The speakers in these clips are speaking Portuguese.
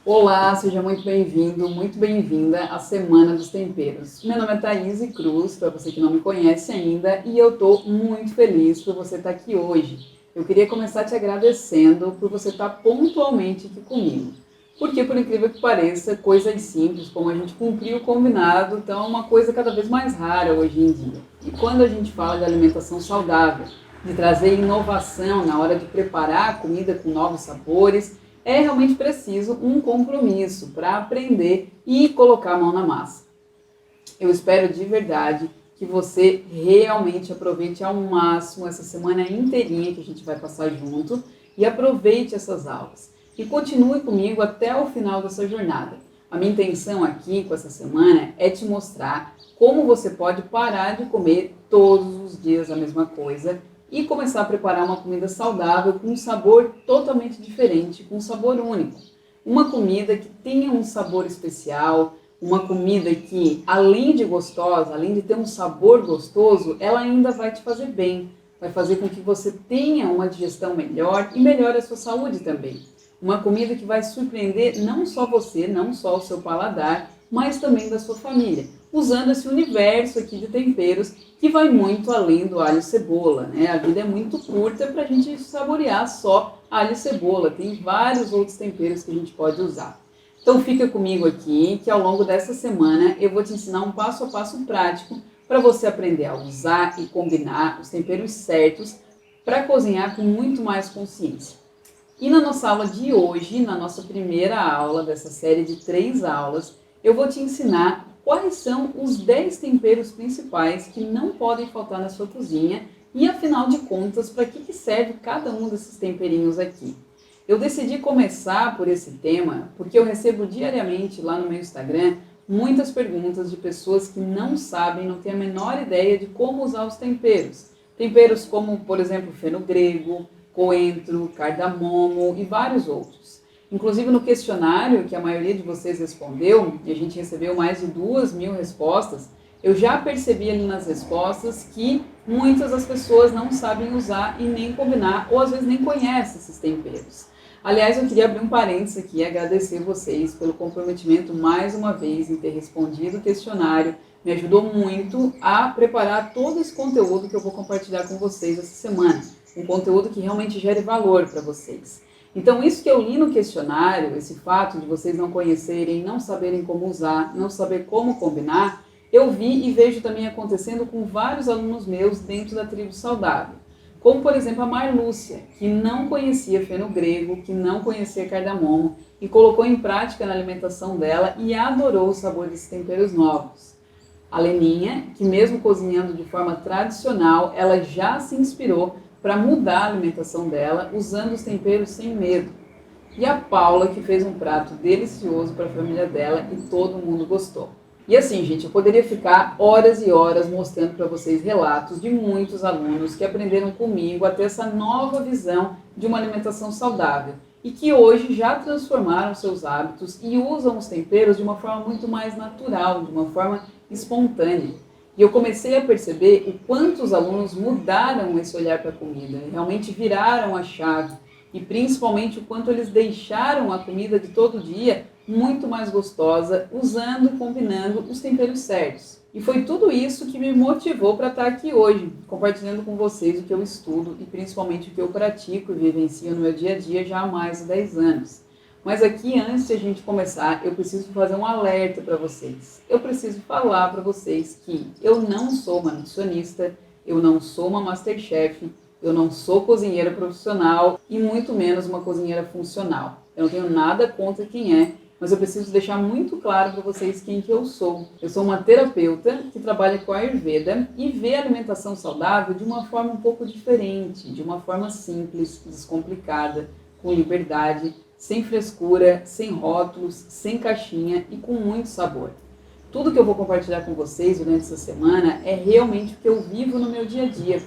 Olá, seja muito bem-vindo, muito bem-vinda à Semana dos Temperos. Meu nome é Thaís Cruz, para você que não me conhece ainda, e eu estou muito feliz por você estar aqui hoje. Eu queria começar te agradecendo por você estar pontualmente aqui comigo. Porque, por incrível que pareça, coisas simples, como a gente cumprir o combinado, estão uma coisa cada vez mais rara hoje em dia. E quando a gente fala de alimentação saudável, de trazer inovação na hora de preparar a comida com novos sabores, é realmente preciso um compromisso para aprender e colocar a mão na massa. Eu espero de verdade que você realmente aproveite ao máximo essa semana inteirinha que a gente vai passar junto e aproveite essas aulas. E continue comigo até o final dessa jornada. A minha intenção aqui com essa semana é te mostrar como você pode parar de comer todos os dias a mesma coisa e começar a preparar uma comida saudável com um sabor totalmente diferente, com um sabor único. Uma comida que tenha um sabor especial, uma comida que, além de gostosa, além de ter um sabor gostoso, ela ainda vai te fazer bem, vai fazer com que você tenha uma digestão melhor e melhore a sua saúde também. Uma comida que vai surpreender não só você, não só o seu paladar, mas também da sua família, usando esse universo aqui de temperos que vai muito além do alho e cebola, né? A vida é muito curta para a gente saborear só alho e cebola, tem vários outros temperos que a gente pode usar. Então fica comigo aqui que ao longo dessa semana eu vou te ensinar um passo a passo prático para você aprender a usar e combinar os temperos certos para cozinhar com muito mais consciência. E na nossa aula de hoje, na nossa primeira aula dessa série de 3 aulas, eu vou te ensinar quais são os 10 temperos principais que não podem faltar na sua cozinha e, afinal de contas, para que serve cada um desses temperinhos aqui. Eu decidi começar por esse tema porque eu recebo diariamente lá no meu Instagram muitas perguntas de pessoas que não sabem, não têm a menor ideia de como usar os temperos. Temperos como, por exemplo, fenogrego, coentro, cardamomo e vários outros. Inclusive no questionário que a maioria de vocês respondeu, e a gente recebeu mais de 2.000 respostas, eu já percebi ali nas respostas que muitas das pessoas não sabem usar e nem combinar, ou às vezes nem conhecem esses temperos. Aliás, eu queria abrir um parênteses aqui e agradecer vocês pelo comprometimento mais uma vez em ter respondido o questionário. Me ajudou muito a preparar todo esse conteúdo que eu vou compartilhar com vocês essa semana. Um conteúdo que realmente gere valor para vocês. Então, isso que eu li no questionário, esse fato de vocês não conhecerem, não saberem como usar, não saber como combinar, eu vi e vejo também acontecendo com vários alunos meus dentro da tribo saudável. Como, por exemplo, a Marlúcia, que não conhecia fenogrego, que não conhecia cardamomo e colocou em prática na alimentação dela e adorou o sabor desses temperos novos. A Leninha, que mesmo cozinhando de forma tradicional, ela já se inspirou para mudar a alimentação dela usando os temperos sem medo. E a Paula, que fez um prato delicioso para a família dela e todo mundo gostou. E assim, gente, eu poderia ficar horas e horas mostrando para vocês relatos de muitos alunos que aprenderam comigo a ter essa nova visão de uma alimentação saudável e que hoje já transformaram seus hábitos e usam os temperos de uma forma muito mais natural, de uma forma espontânea. E eu comecei a perceber o quanto os alunos mudaram esse olhar para a comida, realmente viraram a chave e principalmente o quanto eles deixaram a comida de todo dia muito mais gostosa, usando e combinando os temperos certos. E foi tudo isso que me motivou para estar aqui hoje, compartilhando com vocês o que eu estudo e principalmente o que eu pratico e vivencio no meu dia a dia já há mais de 10 anos. Mas aqui, antes de a gente começar, eu preciso fazer um alerta para vocês. Eu preciso falar para vocês que eu não sou uma nutricionista, eu não sou uma masterchef, eu não sou cozinheira profissional e muito menos uma cozinheira funcional. Eu não tenho nada contra quem é, mas eu preciso deixar muito claro para vocês quem que eu sou. Eu sou uma terapeuta que trabalha com a Ayurveda e vê a alimentação saudável de uma forma um pouco diferente, de uma forma simples, descomplicada, com liberdade, sem frescura, sem rótulos, sem caixinha e com muito sabor. Tudo que eu vou compartilhar com vocês durante essa semana é realmente o que eu vivo no meu dia a dia.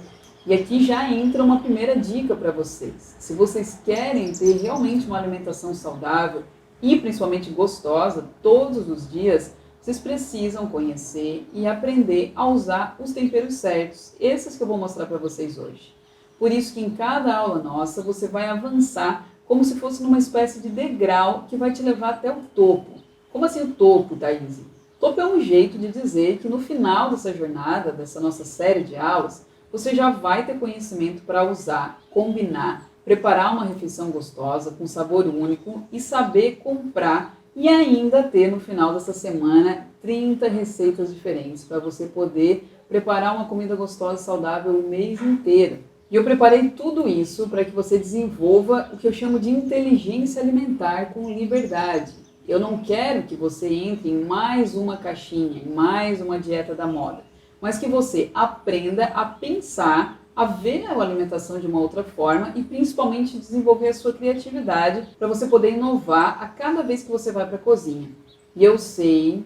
E aqui já entra uma primeira dica para vocês. Se vocês querem ter realmente uma alimentação saudável e principalmente gostosa todos os dias, vocês precisam conhecer e aprender a usar os temperos certos, esses que eu vou mostrar para vocês hoje. Por isso que em cada aula nossa você vai avançar como se fosse numa espécie de degrau que vai te levar até o topo. Como assim o topo, Thaís? Topo é um jeito de dizer que no final dessa jornada, dessa nossa série de aulas, você já vai ter conhecimento para usar, combinar, preparar uma refeição gostosa, com sabor único e saber comprar e ainda ter no final dessa semana 30 receitas diferentes para você poder preparar uma comida gostosa e saudável o mês inteiro. E eu preparei tudo isso para que você desenvolva o que eu chamo de inteligência alimentar com liberdade. Eu não quero que você entre em mais uma caixinha, em mais uma dieta da moda, mas que você aprenda a pensar, a ver a alimentação de uma outra forma e principalmente desenvolver a sua criatividade para você poder inovar a cada vez que você vai para a cozinha. E eu sei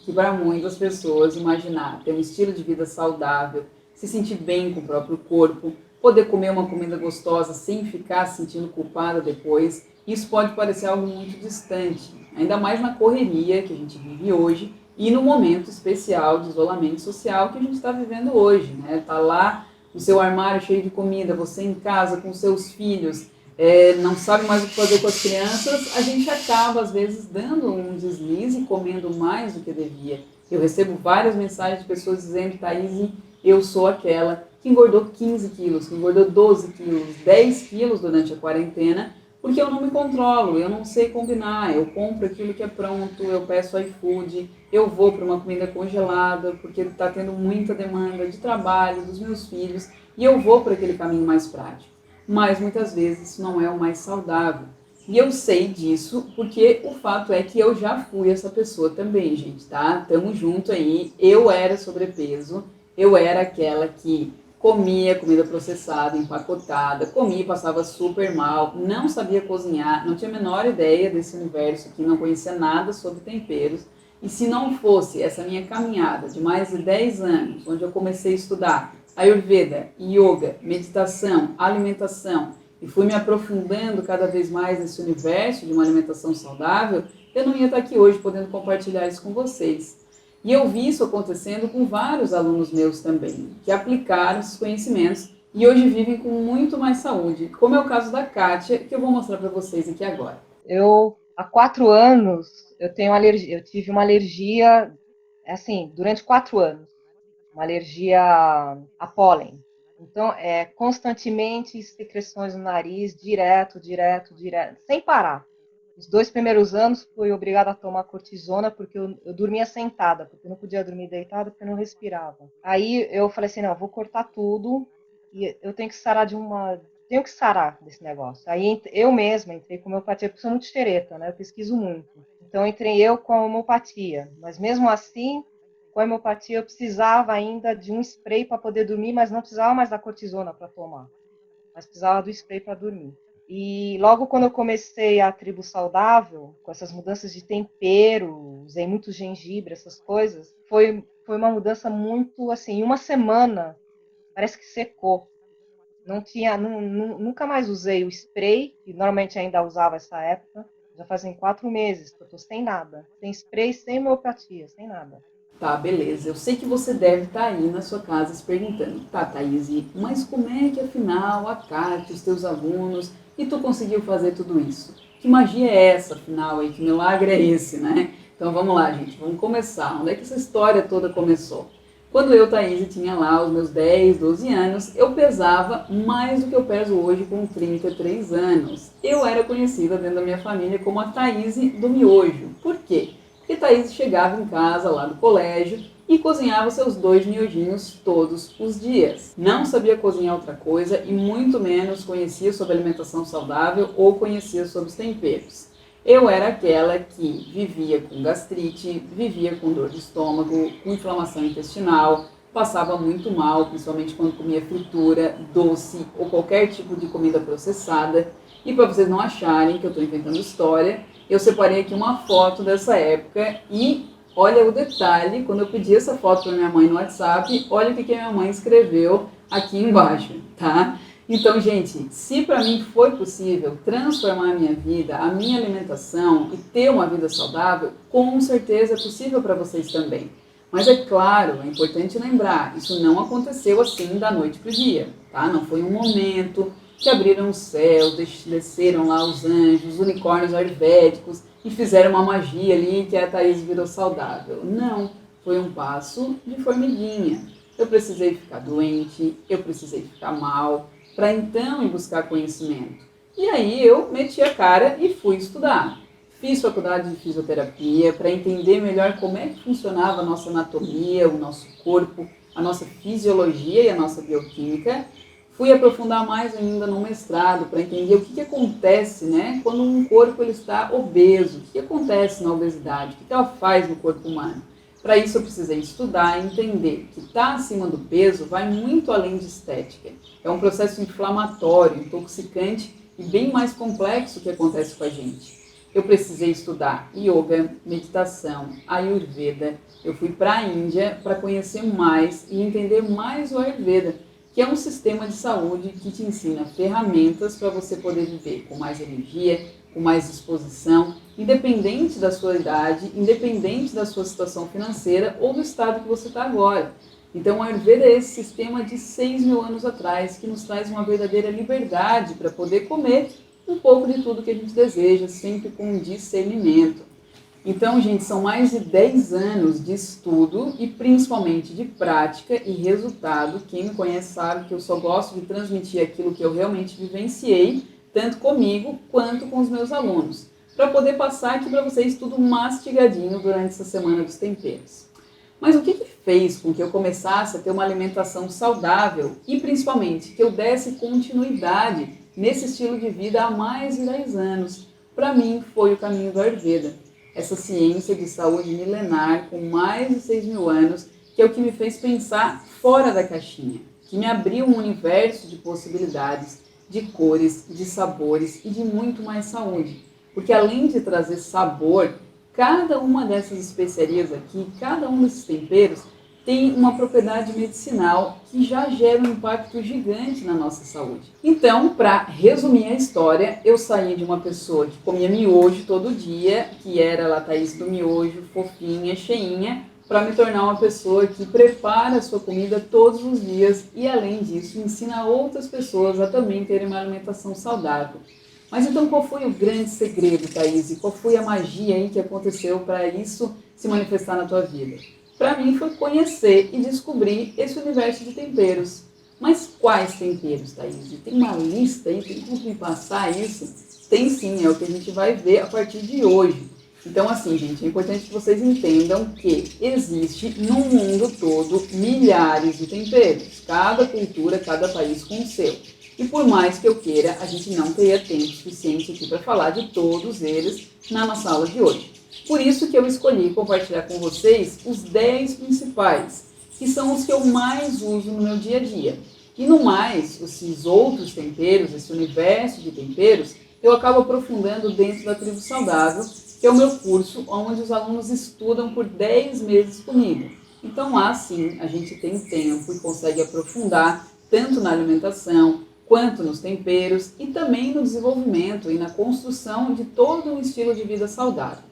que para muitas pessoas imaginar ter um estilo de vida saudável, se sentir bem com o próprio corpo, poder comer uma comida gostosa sem ficar se sentindo culpada depois, isso pode parecer algo muito distante, ainda mais na correria que a gente vive hoje e no momento especial de isolamento social que a gente está vivendo hoje, né? Tá lá o seu armário cheio de comida, você em casa com seus filhos, não sabe mais o que fazer com as crianças, a gente acaba às vezes dando um deslize e comendo mais do que devia. Eu recebo várias mensagens de pessoas dizendo: Thaís, eu sou aquela que engordou 15 quilos, que engordou 12 quilos, 10 quilos durante a quarentena, porque eu não me controlo, eu não sei combinar, eu compro aquilo que é pronto, eu peço iFood, eu vou para uma comida congelada, porque está tendo muita demanda de trabalho, dos meus filhos, e eu vou para aquele caminho mais prático. Mas muitas vezes isso não é o mais saudável. E eu sei disso porque o fato é que eu já fui essa pessoa também, gente, tá? Tamo junto aí, eu era sobrepeso, eu era aquela que comia comida processada, empacotada, comia e passava super mal, não sabia cozinhar, não tinha a menor ideia desse universo aqui, não conhecia nada sobre temperos. E se não fosse essa minha caminhada de mais de 10 anos, onde eu comecei a estudar Ayurveda, Yoga, meditação, alimentação, e fui me aprofundando cada vez mais nesse universo de uma alimentação saudável, eu não ia estar aqui hoje podendo compartilhar isso com vocês. E eu vi isso acontecendo com vários alunos meus também, que aplicaram esses conhecimentos e hoje vivem com muito mais saúde, como é o caso da Kátia, que eu vou mostrar para vocês aqui agora. Há 4 anos, eu tive uma alergia, assim, durante 4 anos, uma alergia a pólen. Então, constantemente secreções no nariz, direto, sem parar. Os 2 primeiros anos fui obrigada a tomar cortisona porque eu dormia sentada, porque eu não podia dormir deitada porque eu não respirava. Aí eu falei assim, não, eu vou cortar tudo e eu tenho que sarar desse negócio. Aí eu mesma entrei com homeopatia, porque eu sou muito xereta, né? Eu pesquiso muito. Então entrei eu com a homeopatia, mas mesmo assim, com a homeopatia eu precisava ainda de um spray para poder dormir, mas não precisava mais da cortisona para tomar, mas precisava do spray para dormir. E logo quando eu comecei a tribo saudável, com essas mudanças de tempero, usei muito gengibre, essas coisas, foi uma mudança muito, assim, em uma semana, parece que secou. Não tinha, nunca mais usei o spray, que normalmente ainda usava essa época, já fazem 4 meses que eu tô sem nada, sem spray, sem homeopatia, sem nada. Tá, beleza. Eu sei que você deve estar aí na sua casa se perguntando: tá, Thaís, mas como é que afinal a Kátia, os teus alunos, e tu conseguiu fazer tudo isso? Que magia é essa, afinal, aí? Que milagre é esse, né? Então vamos lá, gente, vamos começar. Onde é que essa história toda começou? Quando eu, Thaís, tinha lá os meus 10, 12 anos, eu pesava mais do que eu peso hoje com 33 anos. Eu era conhecida dentro da minha família como a Thaís do miojo. Por quê? Porque Thaís chegava em casa lá do colégio e cozinhava seus 2 miojinhos todos os dias. Não sabia cozinhar outra coisa e muito menos conhecia sobre alimentação saudável ou conhecia sobre os temperos. Eu era aquela que vivia com gastrite, vivia com dor de estômago, com inflamação intestinal, passava muito mal, principalmente quando comia fritura, doce ou qualquer tipo de comida processada. E para vocês não acharem que eu estou inventando história, eu separei aqui uma foto dessa época e olha o detalhe, quando eu pedi essa foto para minha mãe no WhatsApp, olha o que a minha mãe escreveu aqui embaixo, tá? Então, gente, se para mim foi possível transformar a minha vida, a minha alimentação e ter uma vida saudável, com certeza é possível para vocês também. Mas é claro, é importante lembrar, isso não aconteceu assim da noite para o dia, tá? Não foi um momento, que abriram o céu, desceram lá os anjos, os unicórnios ayurvédicos e fizeram uma magia ali que a Thaís virou saudável. Não, foi um passo de formiguinha. Eu precisei ficar doente, eu precisei ficar mal, para então ir buscar conhecimento. E aí eu meti a cara e fui estudar. Fiz faculdade de fisioterapia para entender melhor como é que funcionava a nossa anatomia, o nosso corpo, a nossa fisiologia e a nossa bioquímica. Fui aprofundar mais ainda no mestrado para entender o que acontece, né, quando um corpo ele está obeso, o que acontece na obesidade, o que ela faz no corpo humano. Para isso eu precisei estudar e entender que estar acima do peso vai muito além de estética. É um processo inflamatório, intoxicante e bem mais complexo que acontece com a gente. Eu precisei estudar yoga, meditação, ayurveda. Eu fui para a Índia para conhecer mais e entender mais o ayurveda, que é um sistema de saúde que te ensina ferramentas para você poder viver com mais energia, com mais disposição, independente da sua idade, independente da sua situação financeira ou do estado que você está agora. Então, o Ayurveda é esse sistema de 6.000 anos atrás que nos traz uma verdadeira liberdade para poder comer um pouco de tudo que a gente deseja, sempre com discernimento. Então, gente, são mais de 10 anos de estudo e principalmente de prática e resultado. Quem me conhece sabe que eu só gosto de transmitir aquilo que eu realmente vivenciei, tanto comigo quanto com os meus alunos, para poder passar aqui para vocês tudo mastigadinho durante essa semana dos temperos. Mas o que fez com que eu começasse a ter uma alimentação saudável e principalmente que eu desse continuidade nesse estilo de vida há mais de 10 anos? Para mim foi o caminho do Ayurveda, essa ciência de saúde milenar com mais de 6.000 anos, que é o que me fez pensar fora da caixinha, que me abriu um universo de possibilidades, de cores, de sabores e de muito mais saúde. Porque além de trazer sabor, cada uma dessas especiarias aqui, cada um desses temperos, tem uma propriedade medicinal que já gera um impacto gigante na nossa saúde. Então, para resumir a história, eu saí de uma pessoa que comia miojo todo dia, que era a Thaís do miojo, fofinha, cheinha, para me tornar uma pessoa que prepara a sua comida todos os dias e, além disso, ensina outras pessoas a também terem uma alimentação saudável. Mas então qual foi o grande segredo, Thaís? E qual foi a magia aí que aconteceu para isso se manifestar na tua vida? Para mim foi conhecer e descobrir esse universo de temperos. Mas quais temperos, Thaís? Tem uma lista aí? Tem como me passar isso? Tem sim, é o que a gente vai ver a partir de hoje. Então assim, gente, é importante que vocês entendam que existe no mundo todo milhares de temperos. Cada cultura, cada país com o seu. E por mais que eu queira, a gente não teria tempo suficiente aqui para falar de todos eles na nossa aula de hoje. Por isso que eu escolhi compartilhar com vocês os 10 principais, que são os que eu mais uso no meu dia a dia. E no mais, esses outros temperos, esse universo de temperos, eu acabo aprofundando dentro da Tribo Saudável, que é o meu curso onde os alunos estudam por 10 meses comigo. Então lá sim, a gente tem tempo e consegue aprofundar tanto na alimentação, quanto nos temperos e também no desenvolvimento e na construção de todo um estilo de vida saudável.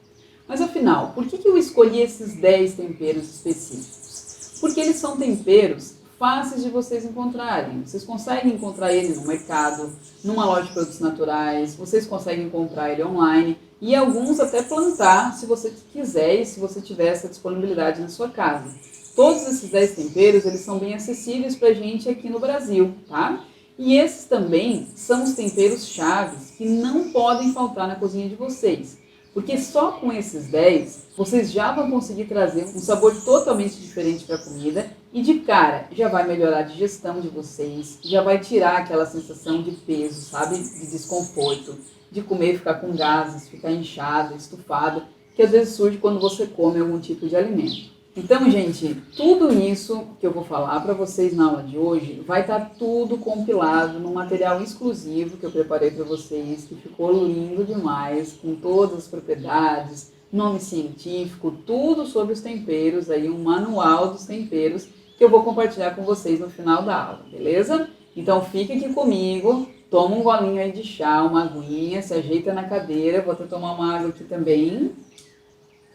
Mas afinal, por que eu escolhi esses 10 temperos específicos? Porque eles são temperos fáceis de vocês encontrarem. Vocês conseguem encontrar ele no mercado, numa loja de produtos naturais, vocês conseguem encontrar ele online e alguns até plantar se você quiser e se você tiver essa disponibilidade na sua casa. Todos esses 10 temperos, eles são bem acessíveis para a gente aqui no Brasil, tá? E esses também são os temperos chaves que não podem faltar na cozinha de vocês. Porque só com esses 10, vocês já vão conseguir trazer um sabor totalmente diferente para a comida e de cara já vai melhorar a digestão de vocês, já vai tirar aquela sensação de peso, sabe? De desconforto, de comer e ficar com gases, ficar inchado, estufado, que às vezes surge quando você come algum tipo de alimento. Então, gente, tudo isso que eu vou falar para vocês na aula de hoje vai estar tudo compilado num material exclusivo que eu preparei para vocês, que ficou lindo demais, com todas as propriedades, nome científico, tudo sobre os temperos, aí um manual dos temperos que eu vou compartilhar com vocês no final da aula, beleza? Então fique aqui comigo, toma um golinho aí de chá, uma aguinha, se ajeita na cadeira, vou até tomar uma água aqui também,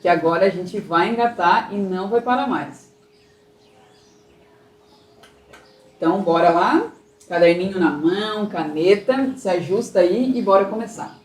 que agora a gente vai engatar e não vai parar mais. Então, bora lá? Caderninho na mão, caneta, se ajusta aí e bora começar.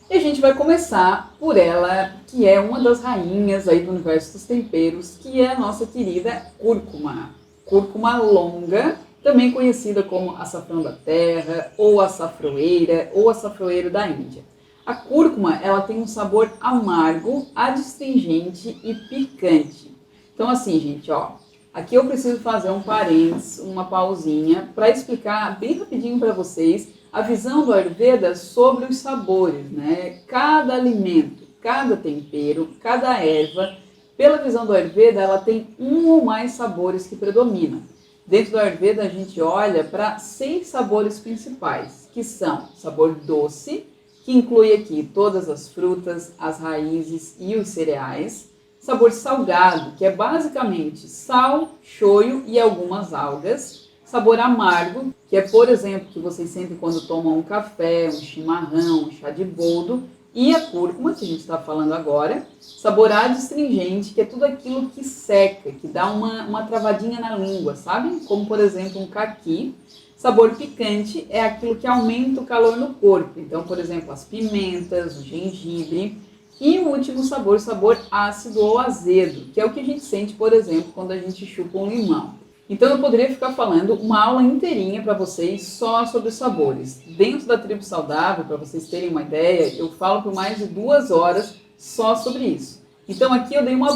E a gente vai começar por ela, que é uma das rainhas aí do universo dos temperos, que é a nossa querida cúrcuma. Cúrcuma longa, também conhecida como açafrão da terra, ou açafroeira, ou açafroeiro da Índia. A cúrcuma, ela tem um sabor amargo, adstringente e picante. Então assim, gente, ó, aqui eu preciso fazer um parênteses, uma pausinha, para explicar bem rapidinho para vocês a visão do Ayurveda sobre os sabores, né? Cada alimento, cada tempero, cada erva, pela visão do Ayurveda, ela tem um ou mais sabores que predominam. Dentro do Ayurveda, a gente olha para 6 sabores principais, que são sabor doce, que inclui aqui todas as frutas, as raízes e os cereais. Sabor salgado, que é basicamente sal, shoyu e algumas algas. Sabor amargo, que é, por exemplo, que vocês sentem quando tomam um café, um chimarrão, um chá de boldo. E a cúrcuma, que a gente está falando agora. Sabor adstringente, que é tudo aquilo que seca, que dá uma travadinha na língua, sabe? Como, por exemplo, um caqui. Sabor picante é aquilo que aumenta o calor no corpo. Então, por exemplo, as pimentas, o gengibre. E o último sabor, sabor ácido ou azedo, que é o que a gente sente, por exemplo, quando a gente chupa um limão. Então eu poderia ficar falando uma aula inteirinha para vocês só sobre os sabores. Dentro da tribo saudável, para vocês terem uma ideia, eu falo por mais de 2 horas só sobre isso. Então aqui eu dei uma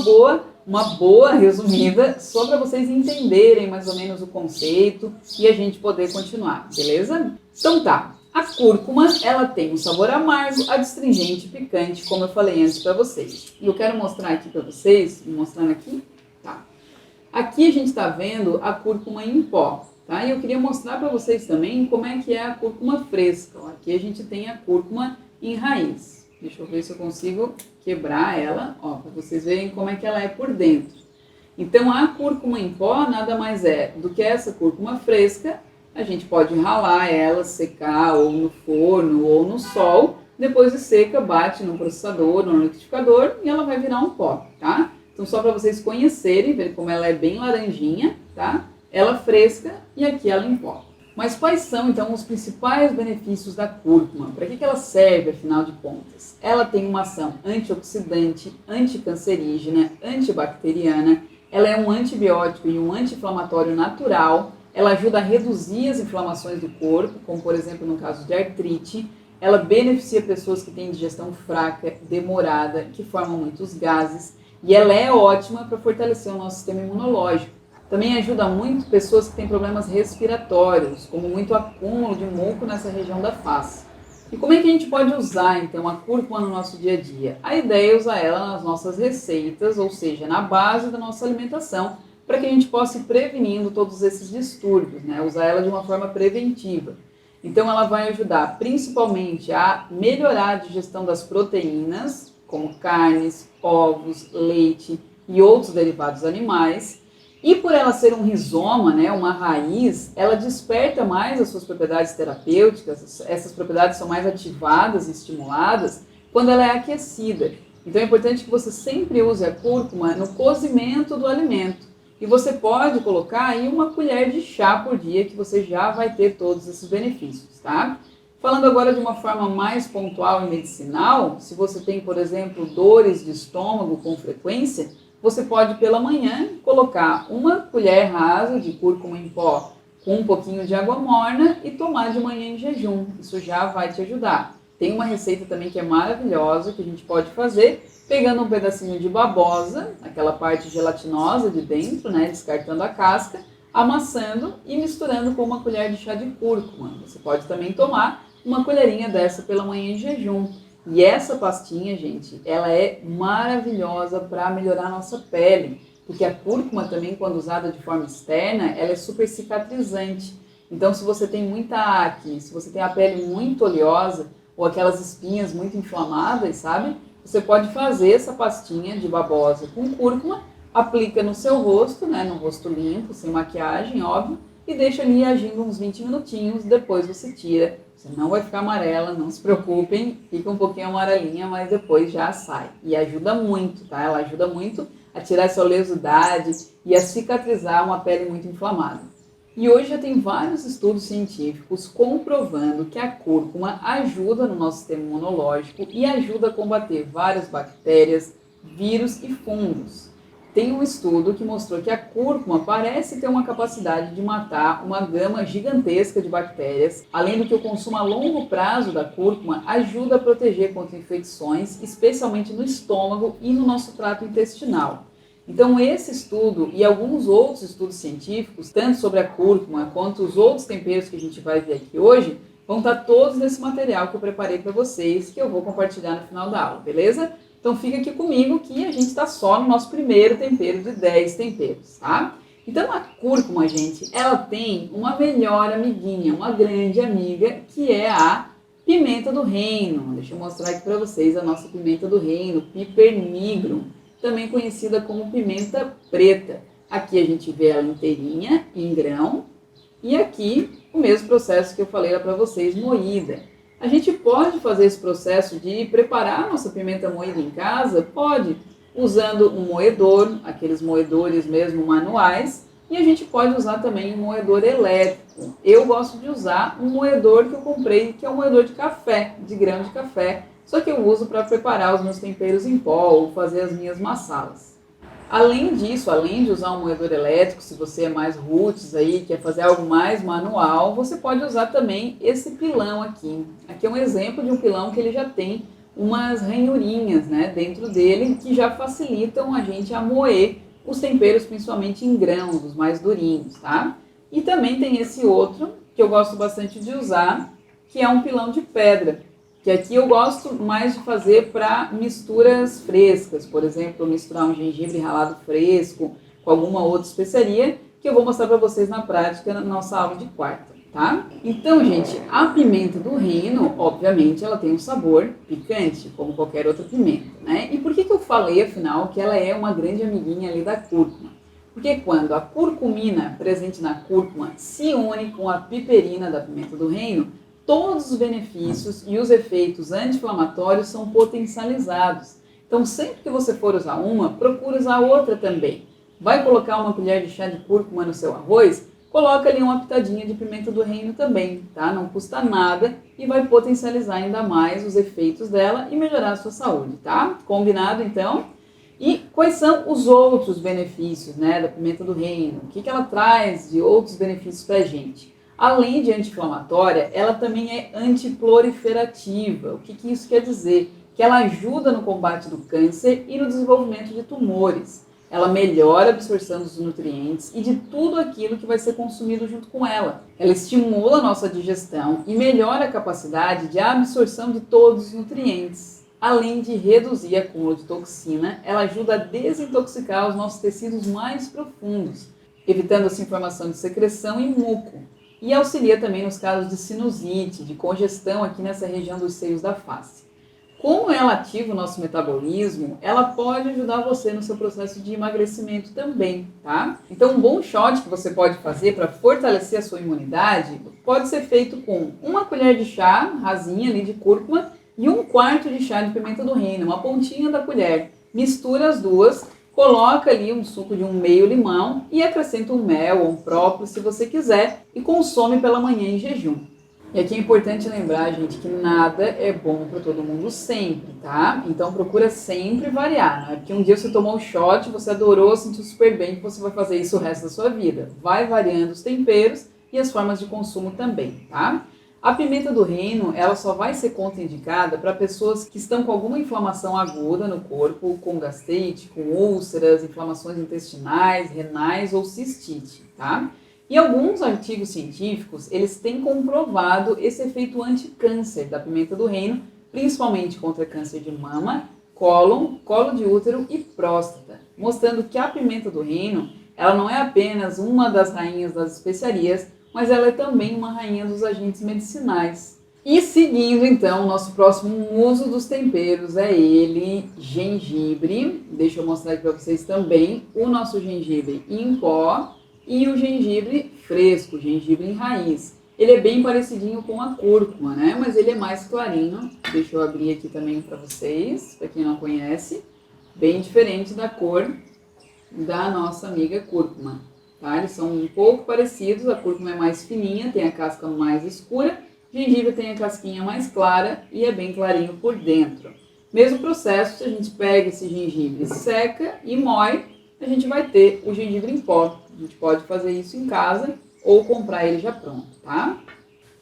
boa resumida, só para vocês entenderem mais ou menos o conceito e a gente poder continuar, beleza? Então tá. A cúrcuma, ela tem um sabor amargo, adstringente, picante, como eu falei antes para vocês. E eu quero mostrar aqui para vocês, mostrando aqui, tá? Aqui a gente está vendo a cúrcuma em pó, tá? E eu queria mostrar para vocês também como é que é a cúrcuma fresca. Ó, aqui a gente tem a cúrcuma em raiz. Deixa eu ver se eu consigo quebrar ela, ó, para vocês verem como é que ela é por dentro. Então a cúrcuma em pó nada mais é do que essa cúrcuma fresca. A gente pode ralar ela, secar ou no forno ou no sol. Depois de seca, bate no processador, no liquidificador e ela vai virar um pó, tá? Então só para vocês conhecerem, ver como ela é bem laranjinha, tá? Ela fresca e aqui ela em pó. Mas quais são então os principais benefícios da cúrcuma? Para que ela serve, afinal de contas? Ela tem uma ação antioxidante, anticancerígena, antibacteriana. Ela é um antibiótico e um anti-inflamatório natural. Ela ajuda a reduzir as inflamações do corpo, como por exemplo no caso de artrite. Ela beneficia pessoas que têm digestão fraca, demorada, que formam muitos gases. E ela é ótima para fortalecer o nosso sistema imunológico. Também ajuda muito pessoas que têm problemas respiratórios, como muito acúmulo de muco nessa região da face. E como é que a gente pode usar então a cúrcuma no nosso dia a dia? A ideia é usar ela nas nossas receitas, ou seja, na base da nossa alimentação, para que a gente possa ir prevenindo todos esses distúrbios, né? Usar ela de uma forma preventiva. Então ela vai ajudar principalmente a melhorar a digestão das proteínas, como carnes, ovos, leite e outros derivados animais. E por ela ser um rizoma, né, uma raiz, ela desperta mais as suas propriedades terapêuticas, essas propriedades são mais ativadas e estimuladas quando ela é aquecida. Então é importante que você sempre use a cúrcuma no cozimento do alimento. E você pode colocar aí 1 colher de chá por dia, que você já vai ter todos esses benefícios, tá? Falando agora de uma forma mais pontual e medicinal, se você tem, por exemplo, dores de estômago com frequência, você pode pela manhã colocar 1 colher rasa de cúrcuma em pó com um pouquinho de água morna e tomar de manhã em jejum. Isso já vai te ajudar. Tem uma receita também que é maravilhosa que a gente pode fazer pegando um pedacinho de babosa, aquela parte gelatinosa de dentro, né, descartando a casca, amassando e misturando com 1 colher de chá de cúrcuma. Você pode também tomar 1 colherinha dessa pela manhã em jejum. E essa pastinha, gente, ela é maravilhosa para melhorar a nossa pele, porque a cúrcuma também, quando usada de forma externa, ela é super cicatrizante. Então, se você tem muita acne, se você tem a pele muito oleosa ou aquelas espinhas muito inflamadas, sabe? Você pode fazer essa pastinha de babosa com cúrcuma, aplica no seu rosto, né, no rosto limpo, sem maquiagem, óbvio, e deixa ali agindo uns 20 minutinhos, depois você tira. Você não vai ficar amarela, não se preocupem, fica um pouquinho amarelinha, mas depois já sai. E ajuda muito, tá? Ela ajuda muito a tirar essa oleosidade e a cicatrizar uma pele muito inflamada. E hoje já tem vários estudos científicos comprovando que a cúrcuma ajuda no nosso sistema imunológico e ajuda a combater várias bactérias, vírus e fungos. Tem um estudo que mostrou que a cúrcuma parece ter uma capacidade de matar uma gama gigantesca de bactérias, além do que o consumo a longo prazo da cúrcuma ajuda a proteger contra infecções, especialmente no estômago e no nosso trato intestinal. Então esse estudo e alguns outros estudos científicos, tanto sobre a cúrcuma quanto os outros temperos que a gente vai ver aqui hoje, vão estar todos nesse material que eu preparei para vocês, que eu vou compartilhar no final da aula, beleza? Então fica aqui comigo que a gente está só no nosso primeiro tempero de 10 temperos, tá? Então a cúrcuma, gente, ela tem uma melhor amiguinha, uma grande amiga, que é a pimenta do reino. Deixa eu mostrar aqui para vocês a nossa pimenta do reino, Piper nigrum, também conhecida como pimenta preta. Aqui a gente vê ela inteirinha, em grão, e aqui o mesmo processo que eu falei para vocês, moída. A gente pode fazer esse processo de preparar a nossa pimenta moída em casa? Pode, usando um moedor, aqueles moedores mesmo manuais, e a gente pode usar também um moedor elétrico. Eu gosto de usar um moedor que eu comprei, que é um moedor de café, de grão de café, só que eu uso para preparar os meus temperos em pó ou fazer as minhas massalas. Além disso, além de usar um moedor elétrico, se você é mais roots aí, quer fazer algo mais manual, você pode usar também esse pilão aqui. Aqui é um exemplo de um pilão que ele já tem umas ranhurinhas, né, dentro dele, que já facilitam a gente a moer os temperos, principalmente em grãos, os mais durinhos, tá? E também tem esse outro, que eu gosto bastante de usar, que é um pilão de pedra, que aqui eu gosto mais de fazer para misturas frescas, por exemplo, misturar um gengibre ralado fresco com alguma outra especiaria, que eu vou mostrar para vocês na prática na nossa aula de quarta, tá? Então, gente, a pimenta do reino, obviamente, ela tem um sabor picante, como qualquer outra pimenta, né? E por que eu falei, afinal, que ela é uma grande amiguinha ali da cúrcuma? Porque quando a curcumina presente na cúrcuma se une com a piperina da pimenta do reino, todos os benefícios e os efeitos anti-inflamatórios são potencializados. Então, sempre que você for usar uma, procure usar outra também. Vai colocar uma colher de chá de cúrcuma no seu arroz? Coloca ali uma pitadinha de pimenta do reino também, tá? Não custa nada e vai potencializar ainda mais os efeitos dela e melhorar a sua saúde, tá? Combinado, então? E quais são os outros benefícios, né, da pimenta do reino? O que ela traz de outros benefícios para a gente? Além de anti-inflamatória, ela também é antiproliferativa. O que isso quer dizer? Que ela ajuda no combate do câncer e no desenvolvimento de tumores. Ela melhora a absorção dos nutrientes e de tudo aquilo que vai ser consumido junto com ela. Ela estimula a nossa digestão e melhora a capacidade de absorção de todos os nutrientes. Além de reduzir o acúmulo de toxina, ela ajuda a desintoxicar os nossos tecidos mais profundos, evitando assim formação de secreção e muco. E auxilia também nos casos de sinusite, de congestão aqui nessa região dos seios da face. Como ela ativa o nosso metabolismo, ela pode ajudar você no seu processo de emagrecimento também, tá? Então, um bom shot que você pode fazer para fortalecer a sua imunidade pode ser feito com uma colher de chá rasinha ali de cúrcuma e 1/4 de chá de pimenta do reino, uma pontinha da colher. Mistura as duas, coloca ali um suco de um meio limão e acrescenta um mel ou um própolis se você quiser e consome pela manhã em jejum. E aqui é importante lembrar, gente, que nada é bom para todo mundo sempre, tá? Então procura sempre variar, não é porque um dia você tomou um shot, você adorou, sentiu super bem que você vai fazer isso o resto da sua vida. Vai variando os temperos e as formas de consumo também, tá? A pimenta do reino, ela só vai ser contraindicada para pessoas que estão com alguma inflamação aguda no corpo, com gastrite, com úlceras, inflamações intestinais, renais ou cistite, tá? E alguns artigos científicos, eles têm comprovado esse efeito anticâncer da pimenta do reino, principalmente contra câncer de mama, cólon, colo de útero e próstata, mostrando que a pimenta do reino, ela não é apenas uma das rainhas das especiarias, mas ela é também uma rainha dos agentes medicinais. E seguindo então, o nosso próximo uso dos temperos é ele, gengibre. Deixa eu mostrar aqui para vocês também o nosso gengibre em pó e o gengibre fresco, gengibre em raiz. Ele é bem parecidinho com a cúrcuma, né? Mas ele é mais clarinho. Deixa eu abrir aqui também para vocês, para quem não conhece. Bem diferente da cor da nossa amiga cúrcuma. tá? Eles são um pouco parecidos, a cúrcuma é mais fininha, tem a casca mais escura, gengibre tem a casquinha mais clara e é bem clarinho por dentro. Mesmo processo, se a gente pega esse gengibre, seca e moe, a gente vai ter o gengibre em pó. A gente pode fazer isso em casa ou comprar ele já pronto, tá?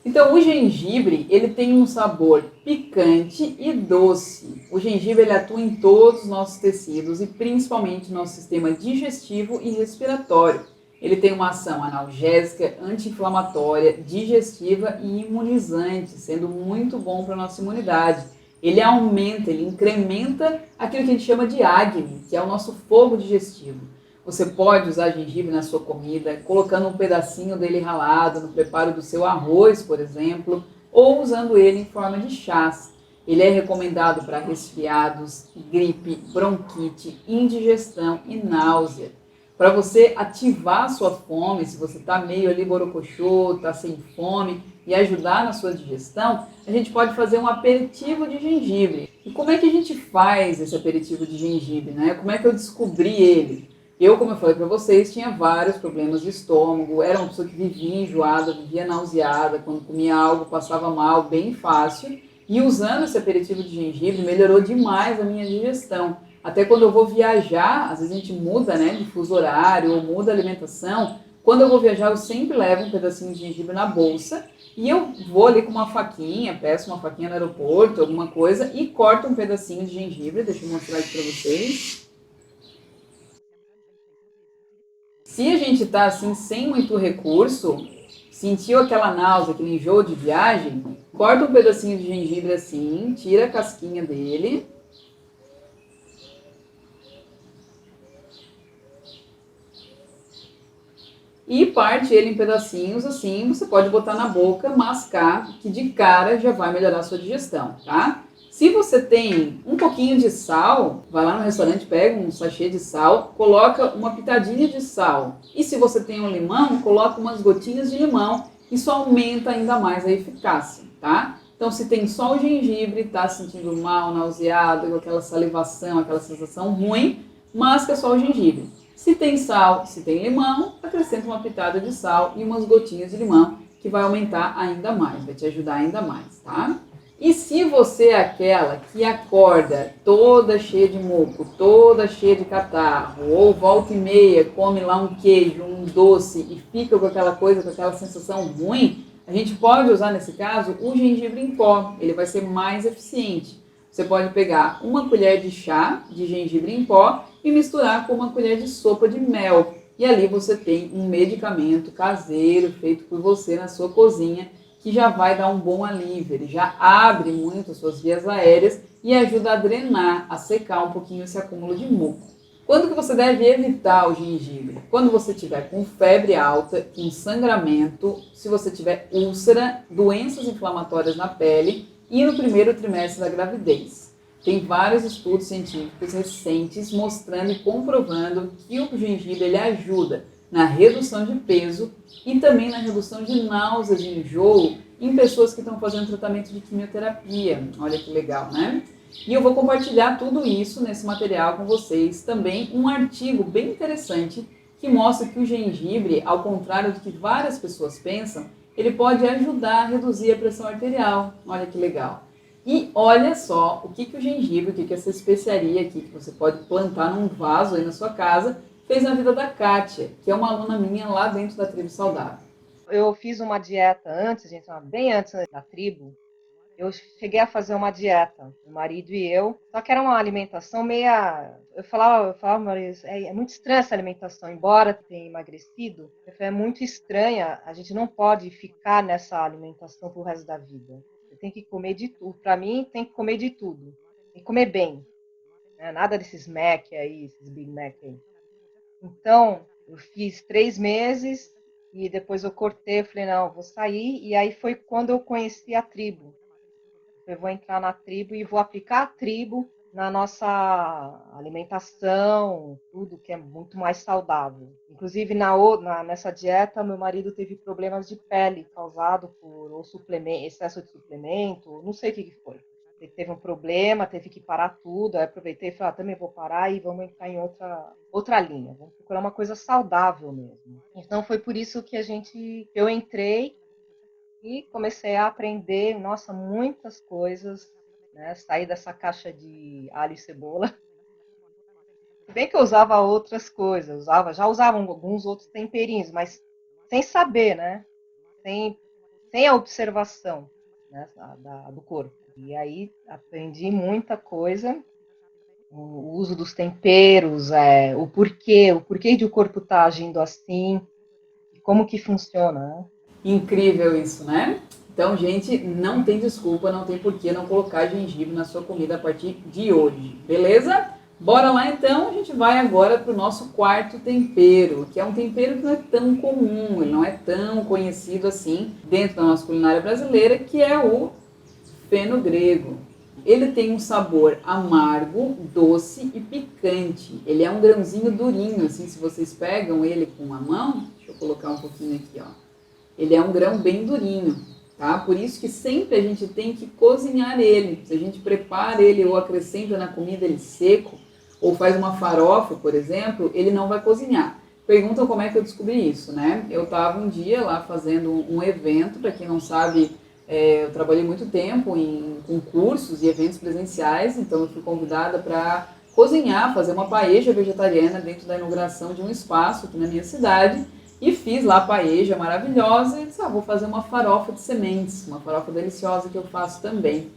Então, o gengibre, ele tem um sabor picante e doce. O gengibre, ele atua em todos os nossos tecidos e principalmente no nosso sistema digestivo e respiratório. Ele tem uma ação analgésica, anti-inflamatória, digestiva e imunizante, sendo muito bom para a nossa imunidade. Ele aumenta, ele incrementa aquilo que a gente chama de acne, que é o nosso fogo digestivo. Você pode usar gengibre na sua comida, colocando um pedacinho dele ralado no preparo do seu arroz, por exemplo, ou usando ele em forma de chás. Ele é recomendado para resfriados, gripe, bronquite, indigestão e náusea. Para você ativar a sua fome, se você está meio ali borocochô, está sem fome, e ajudar na sua digestão, a gente pode fazer um aperitivo de gengibre. E como é que a gente faz esse aperitivo de gengibre, né? Como é que eu descobri ele? Eu, como eu falei para vocês, tinha vários problemas de estômago, era uma pessoa que vivia enjoada, vivia nauseada, quando comia algo passava mal, bem fácil. E usando esse aperitivo de gengibre, melhorou demais a minha digestão. Até quando eu vou viajar, às vezes a gente muda, né, de fuso horário ou muda a alimentação. Quando eu vou viajar, eu sempre levo um pedacinho de gengibre na bolsa e eu vou ali com uma faquinha, peço uma faquinha no aeroporto, alguma coisa, e corto um pedacinho de gengibre. Deixa eu mostrar aqui para vocês. Se a gente está assim, sem muito recurso, sentiu aquela náusea, aquele enjoo de viagem, corta um pedacinho de gengibre assim, tira a casquinha dele. E parte ele em pedacinhos assim, você pode botar na boca, mascar, que de cara já vai melhorar a sua digestão, tá? Se você tem um pouquinho de sal, vai lá no restaurante, pega um sachê de sal, coloca uma pitadinha de sal. E se você tem um limão, coloca umas gotinhas de limão, isso aumenta ainda mais a eficácia, tá? Então, se tem só o gengibre, tá se sentindo mal, nauseado, com aquela salivação, aquela sensação ruim, masca só o gengibre. Se tem sal, se tem limão, acrescenta uma pitada de sal e umas gotinhas de limão, que vai aumentar ainda mais, vai te ajudar ainda mais, tá? E se você é aquela que acorda toda cheia de muco, toda cheia de catarro, ou volta e meia come lá um queijo, um doce e fica com aquela coisa, com aquela sensação ruim, a gente pode usar nesse caso o gengibre em pó, ele vai ser mais eficiente. Você pode pegar uma colher de chá de gengibre em pó e misturar com uma colher de sopa de mel. E ali você tem um medicamento caseiro feito por você na sua cozinha que já vai dar um bom alívio. Ele já abre muito as suas vias aéreas e ajuda a drenar, a secar um pouquinho esse acúmulo de muco. Quando que você deve evitar o gengibre? Quando você tiver com febre alta, com sangramento, se você tiver úlcera, doenças inflamatórias na pele e no primeiro trimestre da gravidez. Tem vários estudos científicos recentes mostrando e comprovando que o gengibre ele ajuda na redução de peso e também na redução de náuseas e enjoo em pessoas que estão fazendo tratamento de quimioterapia. Olha que legal, né? E eu vou compartilhar tudo isso nesse material com vocês. Também um artigo bem interessante que mostra que o gengibre, ao contrário do que várias pessoas pensam, ele pode ajudar a reduzir a pressão arterial. Olha que legal. E olha só o que o gengibre, o que essa especiaria aqui, que você pode plantar num vaso aí na sua casa, fez na vida da Kátia, que é uma aluna minha lá dentro da Tribo Saudável. Eu fiz uma dieta antes, gente, bem antes da tribo. Eu cheguei a fazer uma dieta, meu marido e eu, só que era uma alimentação meia. Eu falava, marido, é muito estranha essa alimentação, embora tenha emagrecido, é muito estranha, a gente não pode ficar nessa alimentação pro resto da vida. Você tem que comer de tudo. Para mim, tem que comer de tudo. Tem que comer bem, né? Nada desses Mac aí, esses Big Mac aí. Então, eu fiz 3 meses e depois eu cortei, eu falei, não, eu vou sair, e aí foi quando eu conheci a tribo. Eu vou entrar na tribo e vou aplicar a tribo na nossa alimentação, tudo que é muito mais saudável. Inclusive, nessa dieta, meu marido teve problemas de pele causado por ou suplemento, excesso de suplemento, não sei o que foi. Ele teve um problema, teve que parar tudo. Aí aproveitei e falei, também vou parar e vamos entrar em outra linha. Vamos procurar uma coisa saudável mesmo. Então foi por isso que eu entrei e comecei a aprender, nossa, muitas coisas, né? Sair dessa caixa de alho e cebola. Se bem que eu usava outras coisas, já usava alguns outros temperinhos, mas sem saber, né? Sem, sem a observação, né, do corpo. E aí aprendi muita coisa, o uso dos temperos, o porquê de o corpo estar agindo assim, como que funciona, né? Incrível isso, né? Então, gente, não tem desculpa, não tem por que não colocar gengibre na sua comida a partir de hoje, beleza? Bora lá então, a gente vai agora para o nosso quarto tempero, que é um tempero que não é tão comum, ele não é tão conhecido assim dentro da nossa culinária brasileira, que é o fenogrego. Ele tem um sabor amargo, doce e picante. Ele é um grãozinho durinho, assim, se vocês pegam ele com a mão, deixa eu colocar um pouquinho aqui, ó. Ele é um grão bem durinho, tá? Por isso que sempre a gente tem que cozinhar ele. Se a gente prepara ele ou acrescenta na comida ele seco, ou faz uma farofa, por exemplo, ele não vai cozinhar. Perguntam como é que eu descobri isso, né? Eu estava um dia lá fazendo um evento, para quem não sabe, eu trabalhei muito tempo em concursos e eventos presenciais, então eu fui convidada para cozinhar, fazer uma paella vegetariana dentro da inauguração de um espaço aqui na minha cidade. E fiz lá a paella maravilhosa e disse, vou fazer uma farofa de sementes, uma farofa deliciosa que eu faço também.